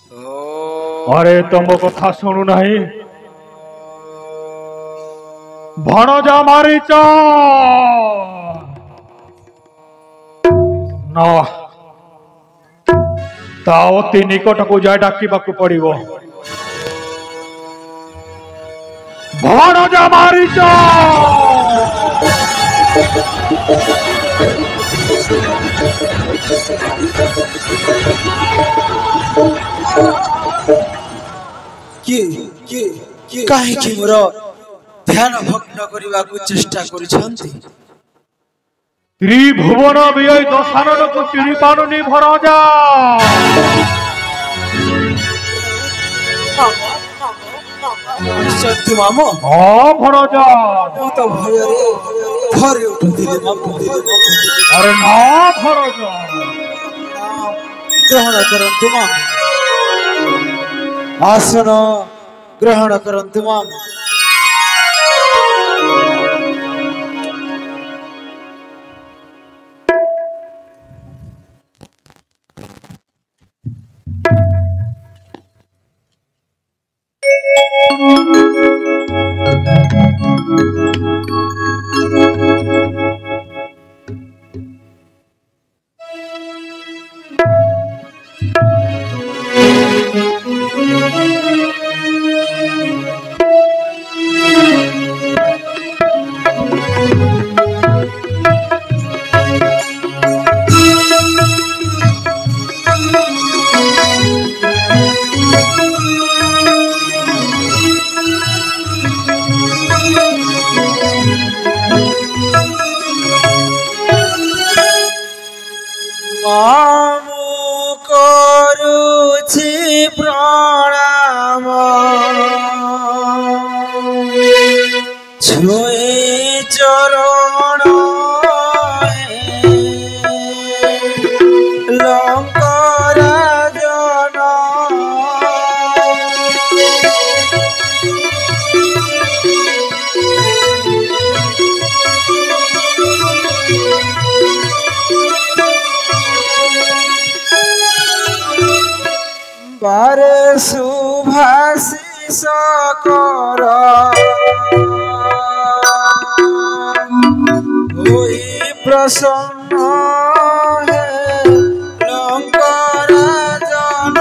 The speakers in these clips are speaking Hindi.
अरे तुम कथा शुणु नहीं भणजा मारीच ना ता अति निकट को जाए डाकिबाकू पड़िबो भणजा मारीच काहे मोर ध्यान भग्न करने को चेष्टा करिसंती त्रिभुवन विजय दशानन को चिड़ी पानुनी भणजा सत्य मामो हाँ भणजा तो भय रे भरे उठुथिले मामो अरे ना भणजा ग्रहण करंतु मामो आसन ग्रहण करंतु मामो प्रणाम छुए चरण लंकर जन बारे शुभाशिष कर होई प्रसन्न है लंकर जन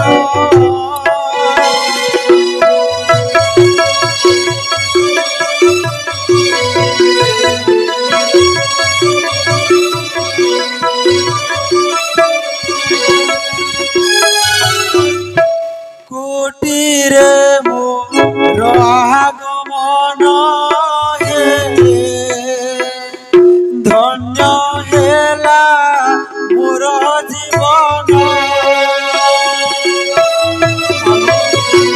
कुटीरे मोर आगमन धन्य हेला मोर जीवन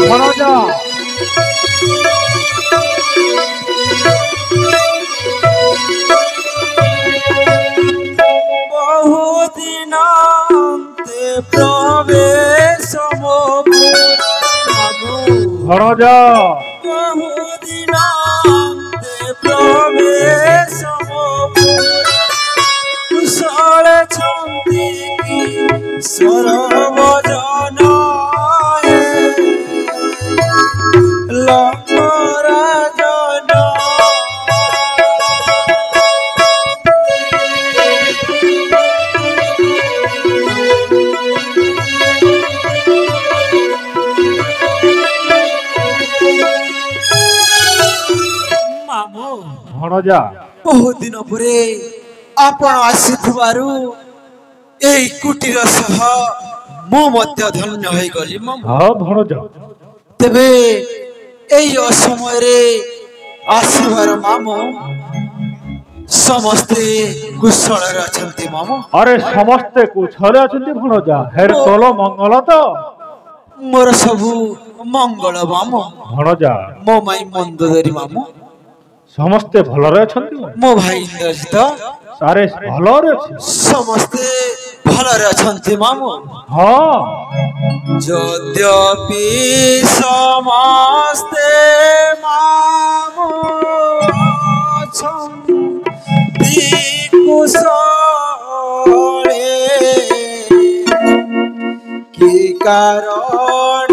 भणजा बहुदिन प्रवेश मो भणजा बहुदिन प्रवेश मो कुशल छंदी सर्वजन लंकर जन मामो भणजा बहुत दिन परे आपण आसीथबारु एई कुटीर सह मो मध्य धन्य होई गली मामो हाँ भणजा तेबे एई असमय रे आसीबार मामो समस्ते कुशल रे अछंती मामो अरे समस्ते कुशल अछंती भणजा हेर तोलो मंगल तो मोर सबु मंगल मामो भणजा मो माई मंदोदरी मामो समस्ते भलरे अछंती मो भाई इंद्रजित सारे भलरे अछि समस्ते भलरे अछंती मामो हाँ यद्यपि समस्ते मामो अछंती कुशले कि कारण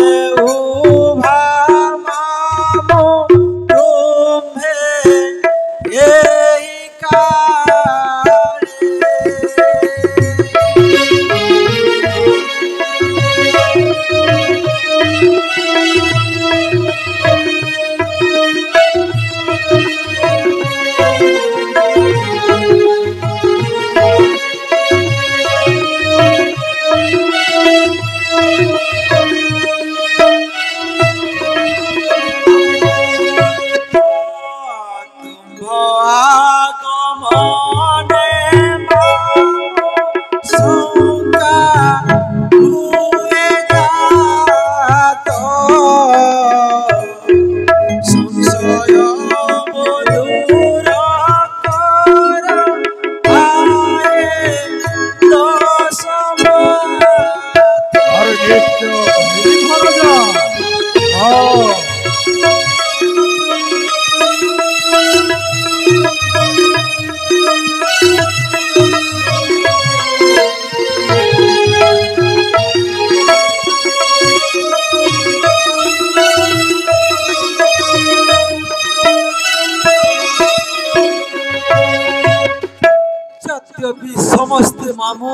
ମାମୁଁ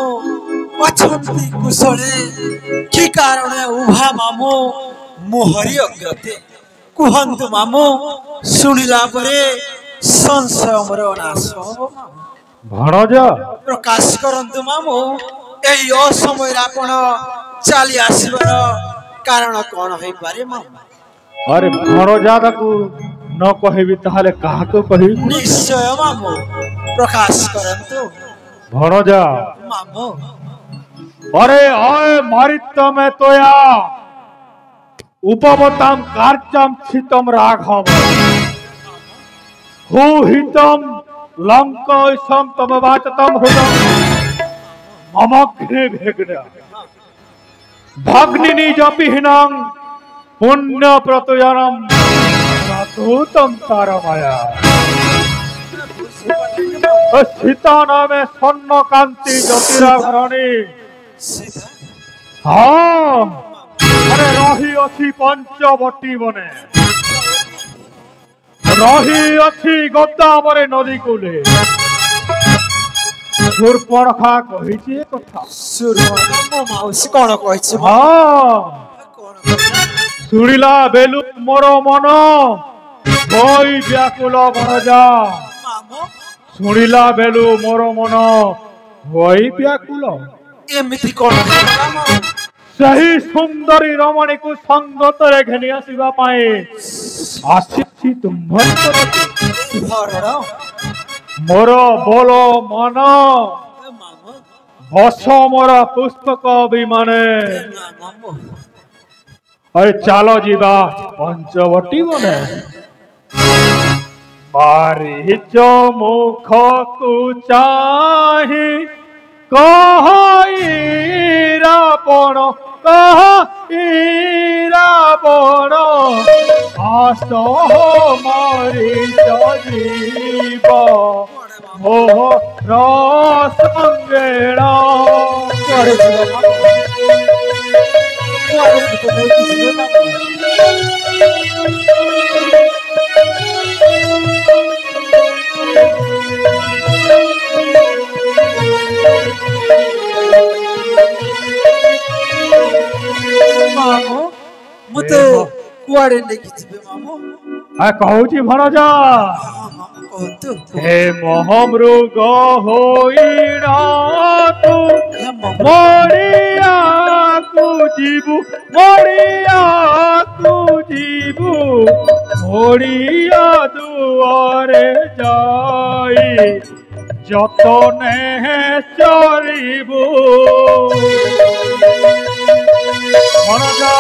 ଅଛନ୍ତି କୁଶଳେ କି କାରଣ ଉଭା ମାମୁଁ ମୋହରି ଅଗ୍ରତେ କୁହନ୍ତୁ ମାମୁଁ ଶୁଣିଲା ପରେ ସଂଶୟ ମୋର ନାଶ ଭଣଜା ପ୍ରକାଶ କରନ୍ତୁ ମାମୁଁ ଏହି ଅସମୟରେ ଆପଣ ଚାଲି ଆସିବାର କାରଣ କଣ ହେଇପାରେ ମାମୁଁ अरे भणजा ताकू न कहबी ताहले काहाको कहबी निश्चय मामू प्रकाश करंतु भणजा मामू अरे आय मारित में तोया उपवताम कार्चम छितम राघव हु हितम लंकासम तम वाचतम हुतम ममग्ने भेगना भग्निनी जपिहिनं पुण्य प्रतोयनम रातोतम तारमाया सीता नामे स्वर्ण कांति ज्योतिराभरणी हाँ अरे रही अच्छी पंचवटी बने रही अच्छी गोदावरी नदी कूले शूर्पणखा कहिछि ए कथा सुरमो माउसी कोन कहिछि हाँ सुनिला बेलु मोर मन भई व्याकुल भणजा मामू सुनिला बेलु मोर मन भई व्याकुल एमिति कोन मामू सही सुंदरी रमणी को संगतरे घेनी आसीबा पाए आसीछि तुम्भंतर भरण मोर बोल मन मामू बस मोर पुस्तक विमाने मामू अरे चालो जीवा पंचवटी बने मारीच मुख को चाही रावण रावण आस मारीच जीव हो रसंगेण मामू मते कुआडे लेखि जिबे मामू आ कहूची भणजा कहतु हे मोहमृग होइना तू मरिया को जीवु मरिया को जीवु मरिया दुआरे जाई যতনে চরিব মনজা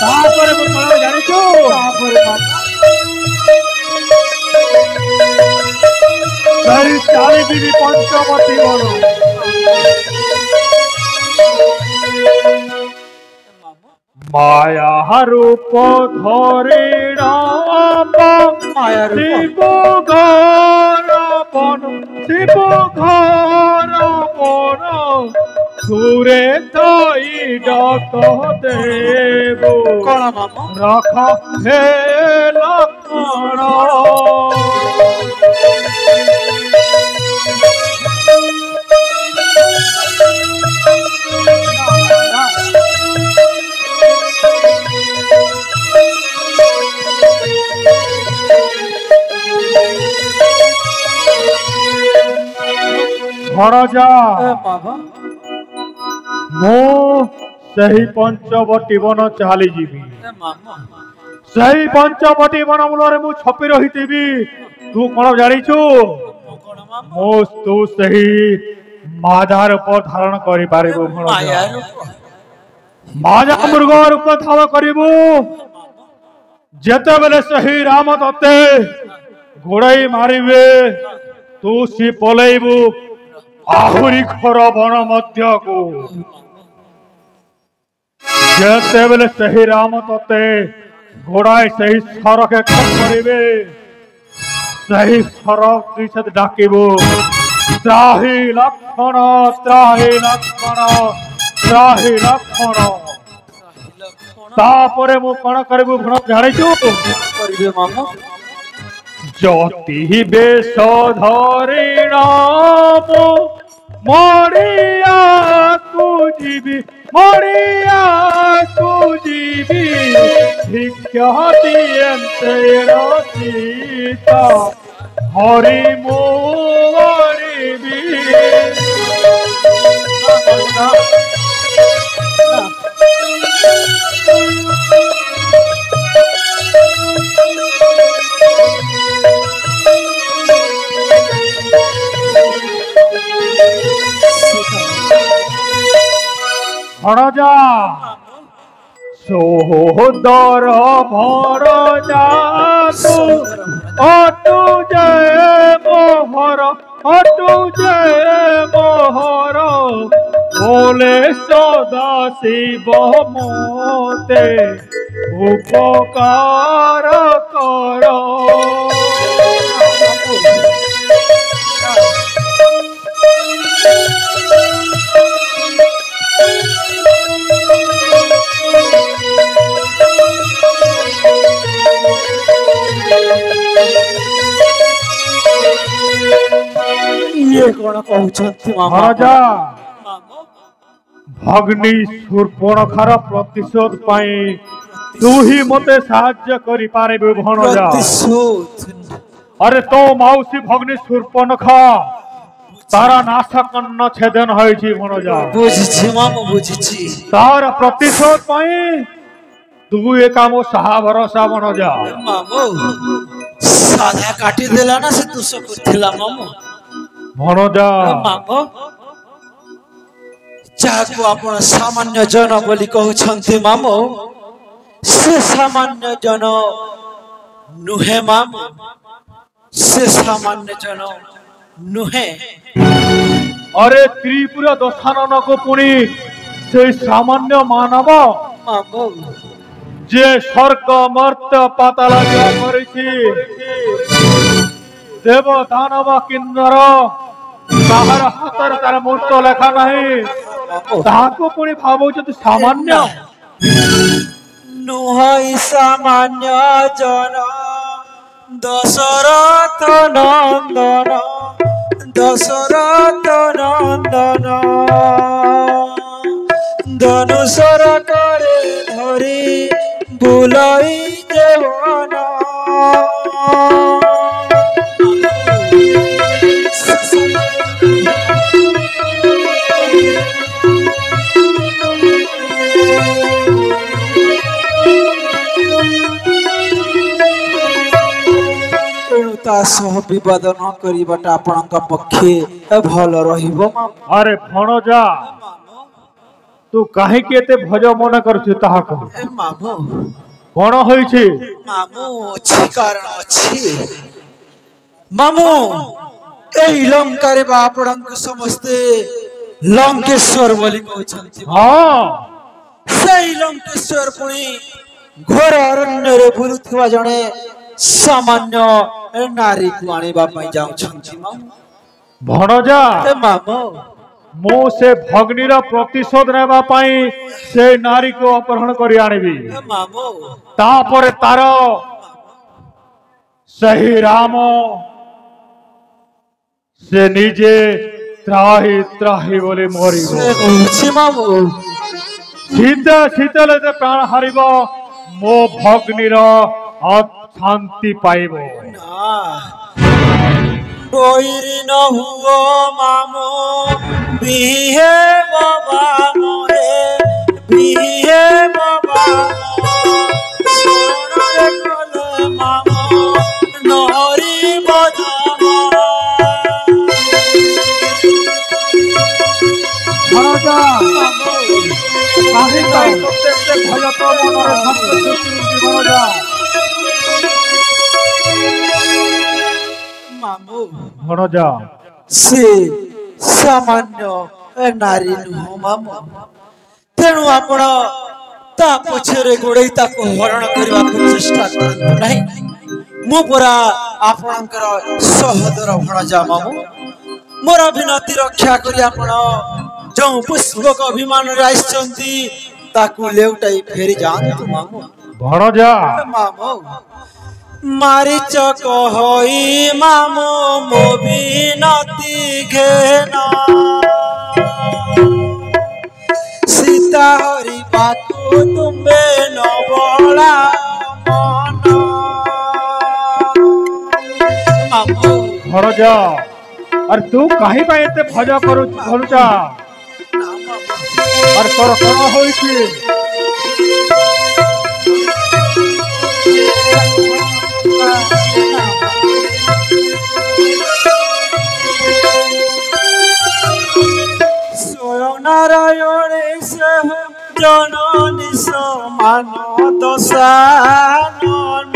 তারপরে মু কোন জানিছো তারপরে তারি চারি দিবি পঞ্চবতী বন माया रूप धरे राम माया शिव घर बन शिव घर बन सुरे थई डक देव कोन मामू रख हे लक्ष्मण भणजा बाबा मु सही पंचवटी वन चली जीवी मामू सही पंचवटी वन मूल मु छपी रही तू कौन जानिछु कोन मामू मु तू सही माजा रूप धारण करि पारिबो माया भणजा रूप माजा मृग रूप धारण करिबो जेते बेले सही राम तते घोड़ाई मारिबे तू सी पलेबू आहुरी खर बन मध्य को जेते बेले सही राम तते घोड़ाई सही सरक करिबे सही सरक दिशा डाकिबो त्राही लक्षण त्राही लक्षण त्राही लक्षण तापरे मु कोन करबो भण जानिछु करिबे मामू ज्योति बेश धरिणा मरिया जीवी मरिया जीवी भिक्षा दियन्ते सीता हरि मोरिबी भणजा सोदर भरजा तू अटु जय मोहर अटु जय मोहर बोले सदा शिव मोते उपकार कर ये कौन कहउछंती महाराजा भग्नी शूर्पणखार प्रतिशोध पाई तू ही मते साहाय्य करि पारेबे भणजा प्रतिशोध अरे तो माउसी भग्नी शूर्पणखा तारा नाशकन्न छेदन होइछि भणजा बुझिछि मामू बुझिछि तार प्रतिशोध पाई तू ए काम साहा भरोसा भणजा मामू साधा काटी देला ना से तू सब थिला मामू भणजा मामू जाको आपण सामान्य जन बोली कहउछंती मामू से सामान्य जन नुहे मामू से सामान्य जन नुहे अरे त्रिपुरा दशानन को पुणी से सामान्य मानव मामू जे स्वर्ग मर्त्य पाताल करिछि देव दानव किन्नर ताहार हातर तार मूर्त लेखा नहीं ताको पुणी भावुछति सामान्य नुहै सामान्य जन दशरथ नंदन दशरथ नंदन धनुषर करे धरी बुलाई देवन सह विवाद न करिबाटा आपनका पक्षे भल रहिबो अरे भणजा तू काहे के एते भज मन करछु ताहा कह मामू कोन होइछि मामू अछि कारण अछि मामू एही लंकारे बा आपनक समस्ते लंकेश्वर बोली कहछंती हां सेही लंकेश्वर पुणी घोर अरण्य रे बुलुथवा जणे सामान्य नारी को आनिबा पई जाउछंती मामू भणजा ए मामू मो से भग्नीर प्रतिशोध नेबा पाई से नारी को अपहरण करी आनिबी ए मामू तापर तार सही राम से निजे त्राही त्राही बोले मरिबो से कहछि मामू सीता शीतल प्राण हारिबो मो भग्नीर शांति पाइबो ना बोइरी न हुओ मामू बिहे बाबा मोरे बिहे बाबा सोनरे कोले मामू नहरी बजामा भणजा काहे काहे प्रत्येक भय तो मनर संतुष्टि भणजा मामू भणजा से सामान्य नारी नुह मामू तेणु आपण ता पछरे गोड़े ताको हरण करबा चेष्टा करंतु नाही मु पुरा आपणकर सहोदर भणजा मामू मोर विनती रक्षा करी आपण जो पुष्पक अभिमान राइछंती ताकू लेउटाई फेरी जांतु मामू भणजा मामू मारिच कहई मामो मो बिनती घेना सीता हरि बाकु तुम्बे नबला मन मामो भरजा अरे तू कहीं पे एते भजा करू भरुचा अरे तोर कौन होइछि स्वयं नारायण से जननी समान दशानन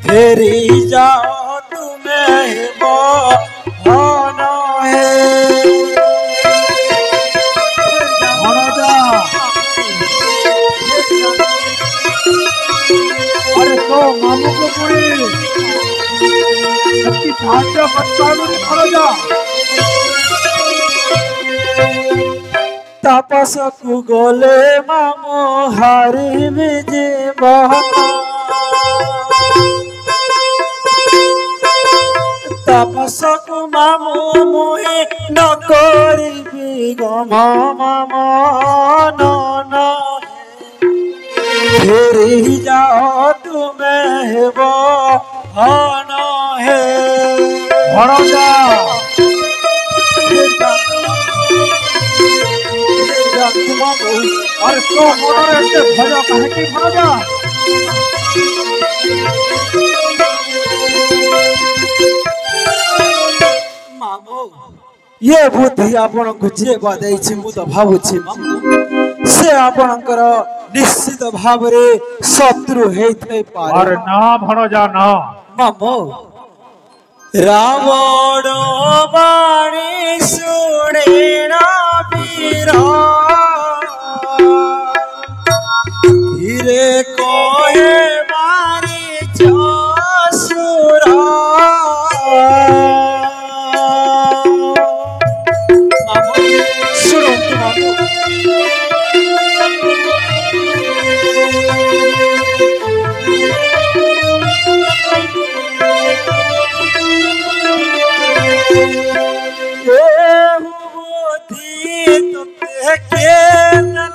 फेरी जाओ तुम्हें बहन है भरजा अरे तो मामू को पूरी सबकी साध्य बच्चानु भरजा तापस को गोले मामो हरि विजय तापस को मामो मोहे न करिबी गम मन फेरी जाओ तुम्हें बहन है भरजा अरे तो मोटर एते भजा कहे की भरजा मामो ये बुद्धि आपण को जे बदैछि मु तो भाबुछि मामो से आपणकर निश्चित भाव रे शत्रु हेथै पारे अरे ना भरजा ना मामो रावण बाणी सुनेना वीर धीरे कोहे मारी चसुर सुनंतु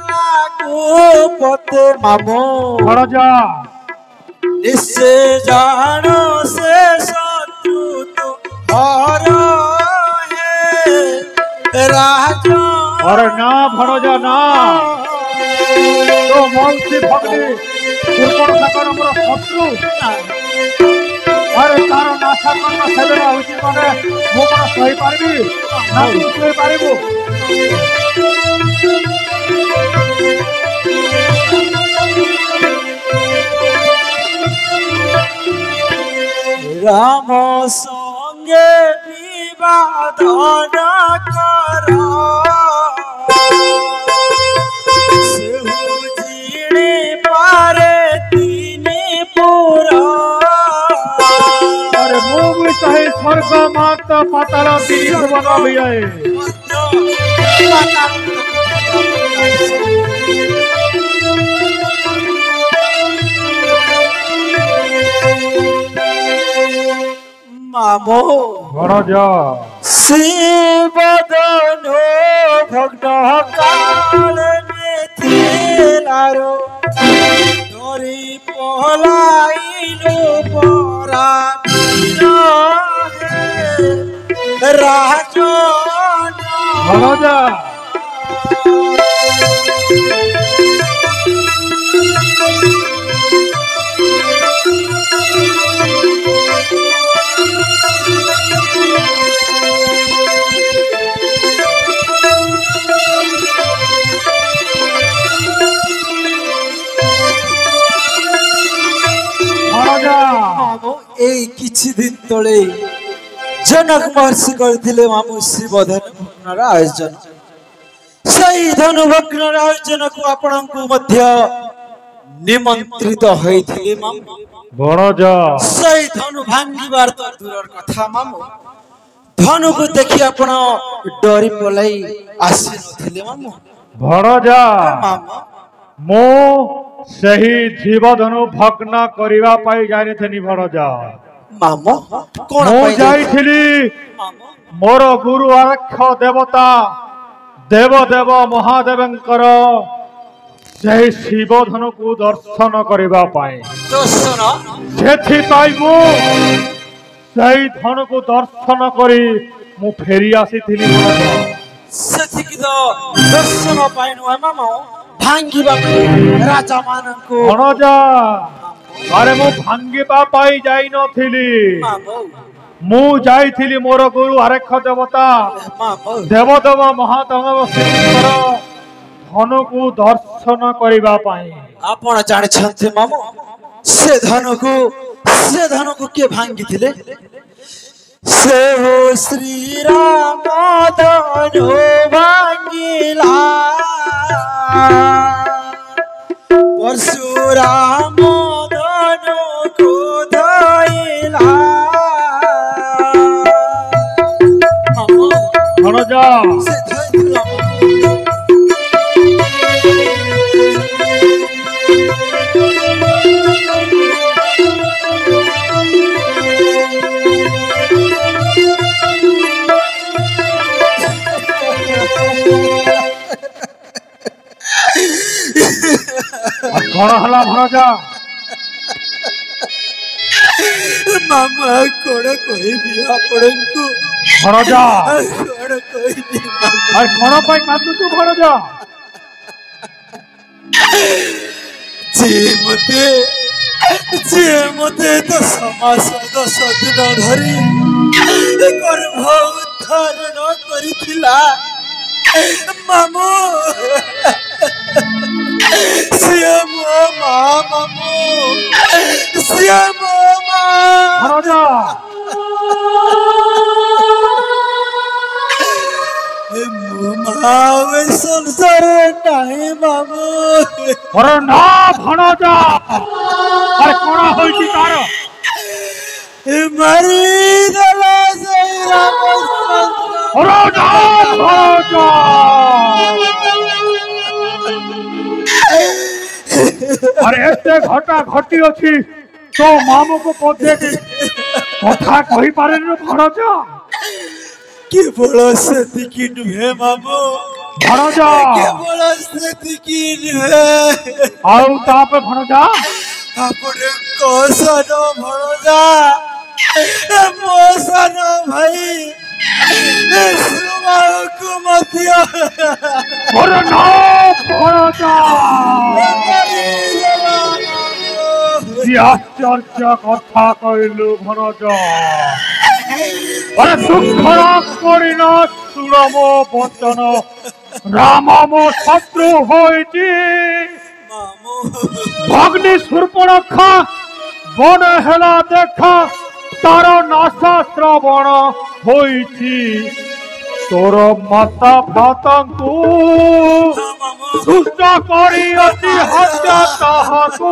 मामो पते मामो भरजा इससे जानो से शत्रु तो हर है राजा अरे ना भरजा ना तो मौसी भगनी दुर्गण सागर हमर शत्रु अरे तार नाशा करना सेबे होछि माने मो कोन सही पारबी ना तू सही पारिबो राम संगे विवाद न कर जिणे पारे तीने पुरा अरे मो भी चाहे स्वर्ग मात पाताल तीन भुवन भइए मामो भरजा शिवदनो भग्न काल में थिलारो डोरी पलाइलो परा राजन भरजा किछि दिन तले जनक महर्षि करथिले मामू शिवधन भग्नर आयोजन सही धनु भग्नर आयोजन को आपन को मध्य निमंत्रित होइथिले मामू भरजा सही धनु भांगिबार तो दूरर कथा मामू धनु को देखि आपन डरी पलाई आसी नथिले मामू भरजा मामू मो ସେହି ଜୀବଧନୁ ଭଗ୍ନ କରିବା ପାଇଁ ଯାଇନଥିଲି ଭଣଜା। ମାମୁ କଣ ମୁଁ ପାଇଁ ଯାଇଥିଲି ମୋର ଗୁରୁ ଆରକ୍ଷ ଦେବତା ଦେବଦେବ ମହାଦେବଙ୍କର ସେହି ଶିବଧନୁକୁ ଦର୍ଶନ କରିବା ପାଇଁ। ଦର୍ଶନ ସେଥିପାଇଁ ମୁଁ ସେହି ଧନୁକୁ ଦର୍ଶନ କରି ମୁଁ ଫେରି ଆସିଥିଲି। ସେତିକି ତ ଦର୍ଶନ ପାଇଁ ନୁହେଁ ମାମୁ ଭାଙ୍ଗିବା ପାଇଁ ରାଜା ମାନଙ୍କୁ ଭଣଜା ଆରେ ମୁଁ ଭାଙ୍ଗିବା ପାଇଁ ଯାଇନଥିଲି। ମାମୁ ମୁଁ ଯାଇଥିଲି ମୋର ଗୁରୁ ଆରକ୍ଷ ଦେବତା ମାମୁ ଦେବଦେବ ମହାଦେବ ଶ୍ରୀଙ୍କର ଧନୁକୁ ଦର୍ଶନ କରିବା ପାଇଁ। ଆପଣ ଜାଣିଛନ୍ତି ମାମୁ ସେ ଧନକୁ କିଏ ଭାଙ୍ଗିଥିଲେ? ସେ ହୋ ଶ୍ରୀରାମ ଧନୁ ଭାଙ୍ଗିଲା ପରଶୁରାମ ଧନୁକୁ ଧଇଲା। ଭଣଜା ସେ ଧଇଥିଲା କଣ ହେଲା ଭଣଜା? ମାମା କଣ କହିବି ଆପଣଙ୍କୁ? ଭଣଜା କଣ କହିବି ଆରେ କଣ ପାଇଁ କାନ୍ଦୁଛୁ ଭଣଜା? ଯିଏ ମତେ 10 ମାସ 10 ଦିନ ଧରି ଗର୍ଭ ଉଦ୍ଧାରଣ କରିଥିଲା ମାମୁ ସିଏ ମୋ ମା ମାମୁ ସିଏ ମୋ ମା। ଭଣଜା ମୋ ମା ସଂସାର ନାହିଁ ମାମୁ। ଆରେ ନା ଭଣଜା ଆରେ କଣ ହୋଇଛି ତାର? ମାରିଦେଲା ସେଇ ରାମଚନ୍ଦ୍ର। ଆରେ ନା ଭଣଜା ଆରେ ଏତେ ଘଟା ଘଟି ଅଛି ତୋ ମାମୁକୁ ପଦେ କଥା କହିପାରେନି ଭଣଜା? କେବଳ ସେତିକି ନୁହେଁ ମାମୁ ଭଣଜା କେବଳ ସେତିକି ନୁହେଁ ଆଉ ତାପରେ ଭଣଜା ଆପଣଙ୍କ ସାନ ଭଣଜା ମୋ ସାନ ଭାଇ ସୁମାକୁ ମଧ୍ୟ ଆରେ ନା ଭଣଜା କି ଆଶ୍ଚର୍ଯ୍ୟ କଥା କହିଲୁ ଭଣଜା। ଆରେ ଦୁଃଖର କରିନ ଶୁଣ ମୋ ବଚନ ରାମ ମୋ ଶତ୍ରୁ ହୋଇଛି ଭଗ୍ନି ଶୂର୍ପଣଖା ବନ ହେଲା ଦେଖା ତାର ନାଶ ଶ୍ରବଣ ହୋଇଛି ତୋର ମାତା ଭ୍ରାତାଙ୍କୁ ଦୁଷ୍ଟ କରିଅଛି ହତ୍ୟା ତାହାକୁ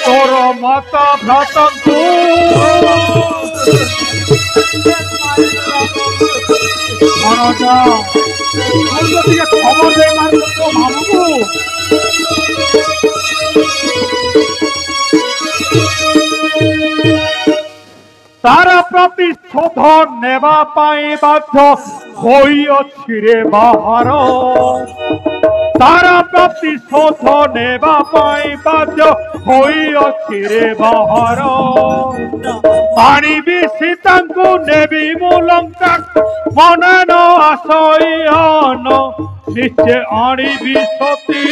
ତୋର ମାତା ଭ୍ରାତାଙ୍କୁ। ଭଣଜା ଟିକେ ଖବର ଦେଇ ମାରିଲ ତୋ ମାମୁକୁ। ତାର ପ୍ରତିଶୋଧ ନେବା ପାଇଁ ବାଧ୍ୟ ହୋଇଅଛି ରେ ବାହାର ତାର ପ୍ରତିଶୋଧ ନେବା ପାଇଁ ବାଧ୍ୟ ହୋଇଅଛି ରେ ବାହାର ଆଣିବି ସୀତାଙ୍କୁ ନେବି ମୁଁ ଲଙ୍କା ମନେ ନ ଆଶୟନ ନିଶ୍ଚୟ ଆଣିବି ସତୀ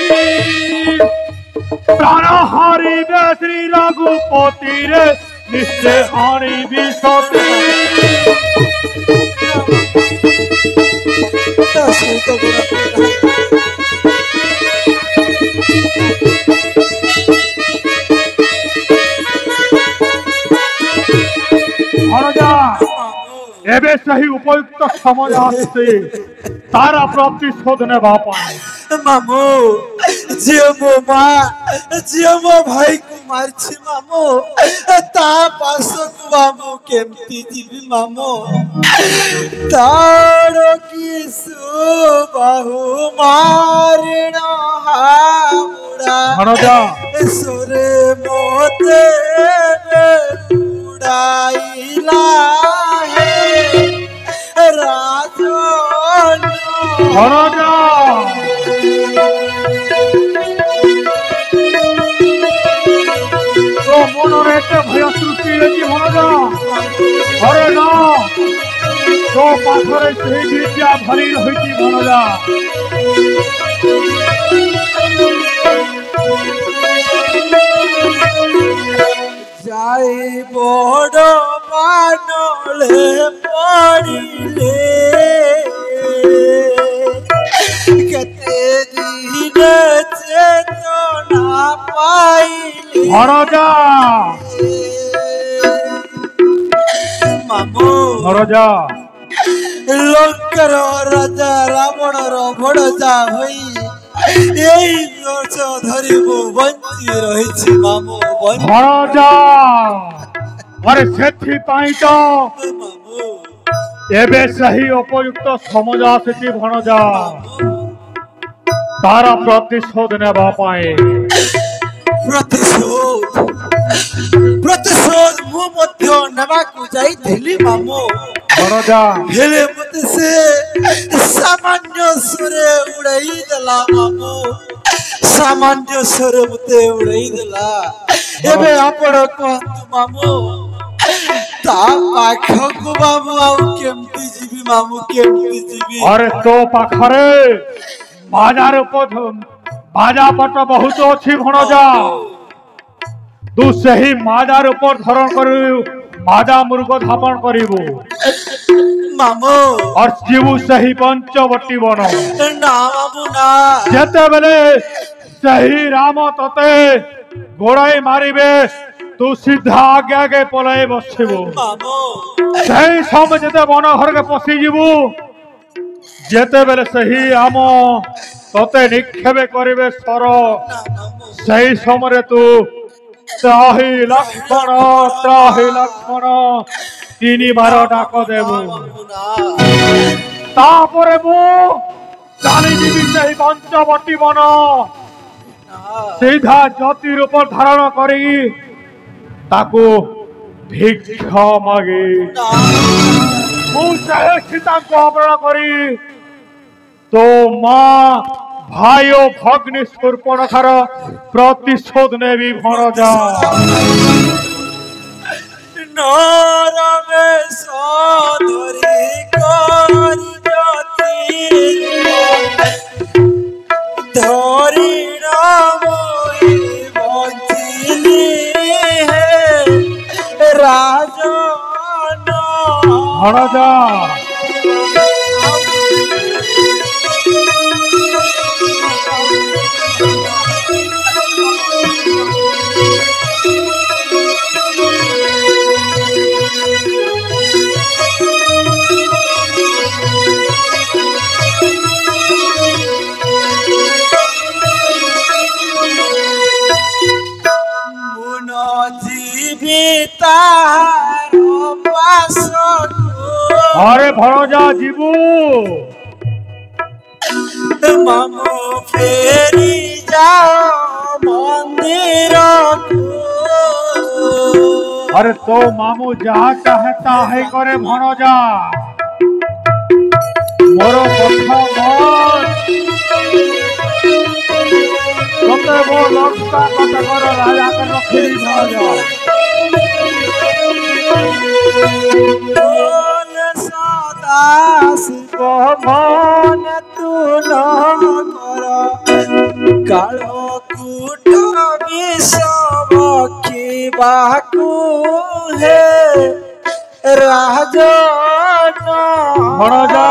ପ୍ରାଣ ହାରିବେ ଶ୍ରୀ ରଘୁପତିରେ ନିଶ୍ଚୟ ଆଣିବି ସତୀ। ଭଣଜା ଏବେ ସେହି ଉପଯୁକ୍ତ ସମୟ ଆସିଛି ତାର ପ୍ରତିଶୋଧ ନେବା ପାଇଁ। ମାମୁ ଝିଅ ମୋ ମା ଝିଅ ମୋ ଭାଇକୁ ମାରିଛି ମାମୁ ତା ପାଶକୁ ମାମୁ କେମିତି ଯିବି ମାମୁ ତାର କି ସୁବାହୁ ମାରିଣ ହାବୁଡ଼ା ଭଣଜା सोरे मोते उड़ाइला है राजन भणजा तो मनरे एते भय सृष्टि है कि भणजा अरे ना तो पाथरे से विद्या भरी रही भणजा जाई बड़ मानले पड़िले केते दिन चेतना पाइले भणजा मामू भणजा लंकर राजा रावणर भणजा होई এই বর্ষ ধরি মু বঞ্চি রহিছি মামু ভণজা আরে সেথি পাই তো মামু এবে সহি উপযুক্ত সময় আসিছি ভণজা তার প্রতিশোধ নেবা পাই प्रतिशोध मु मध्य नेबाकु जाइथिली मामू भणजा हेले मते से सामान्य सुरे उड़ाई देला मामू सामान्य सुरे मते उड़ाई देला एबे आपण कहतु मामू ता पाखकु मामू आउ केमती जीवी मामू केमती जीवी अरे तो पाखरे बाजार बाजा पट बहुत अच्छी भणजा तू सही माजार ऊपर धरण कर माजा मुर्ग धापन करिबू मामू और जीवु सही पंचवटी बन ना मामू ना जेते बेले सही राम तते गोड़ाई मारिबे तू सीधा आगे आगे पलाई बसिबू मामू सही समय जेते बन घर के पसी जीवू जेते बेले सही राम तते निक्षेप करिबे सर सही समय तू त्राही लक्ष्मण तीनी बार डाक देबू तापरे मु चाली जीवी सही पंचवटी बन सीधा ज्योति रूप धारण करी ताकू भिक्षा मागी मु सही सीता को अपहरण करी तो माँ भाई और भग्नि शूर्पणखार प्रतिशोध ने भी भणजा नरमे सधरी करी जति धरी रामई बंचिली हे राजन भणजा अरे भणजा जीवू मामू फेरी जाओ मंदिर अरे तो मामू जहाँ चाहता है करे भणजा मोर कथा मन तते वो लक्ष्य कथा कर राजा कर रखी भणजा सदास को मन तू न कर कालो कूट विषम की बाकू है राजन भणजा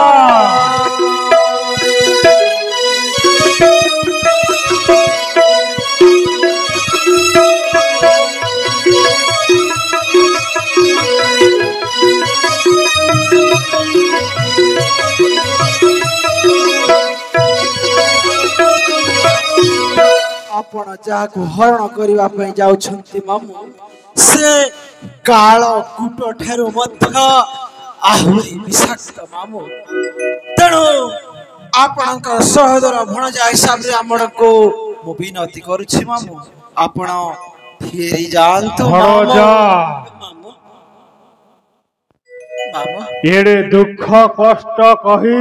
आपण जाको हरण करिवा पई जाउछंती मामू से कालो कूट ठारू मध्य आहुरी विषाक्त मामू तेणु आपणक सहोदर भणजा हिसाब रे हमर को मु विनती करूछि मामू ଆପଣ ଫେରି ଯାଆନ୍ତୁ ଭଣଜା। ମାମୁଁ ମାମୁଁ ଏଡେ ଦୁଃଖ କଷ୍ଟ କହି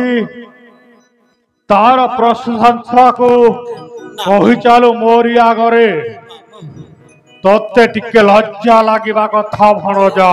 ତାର ପ୍ରଶଂସାକୁ କହି ଚାଲୁ ମୋରି ଆଗରେ। ତତେ ଟିକେ ଲଜ୍ଜା ଲାଗିବା କଥା ଭଣଜା।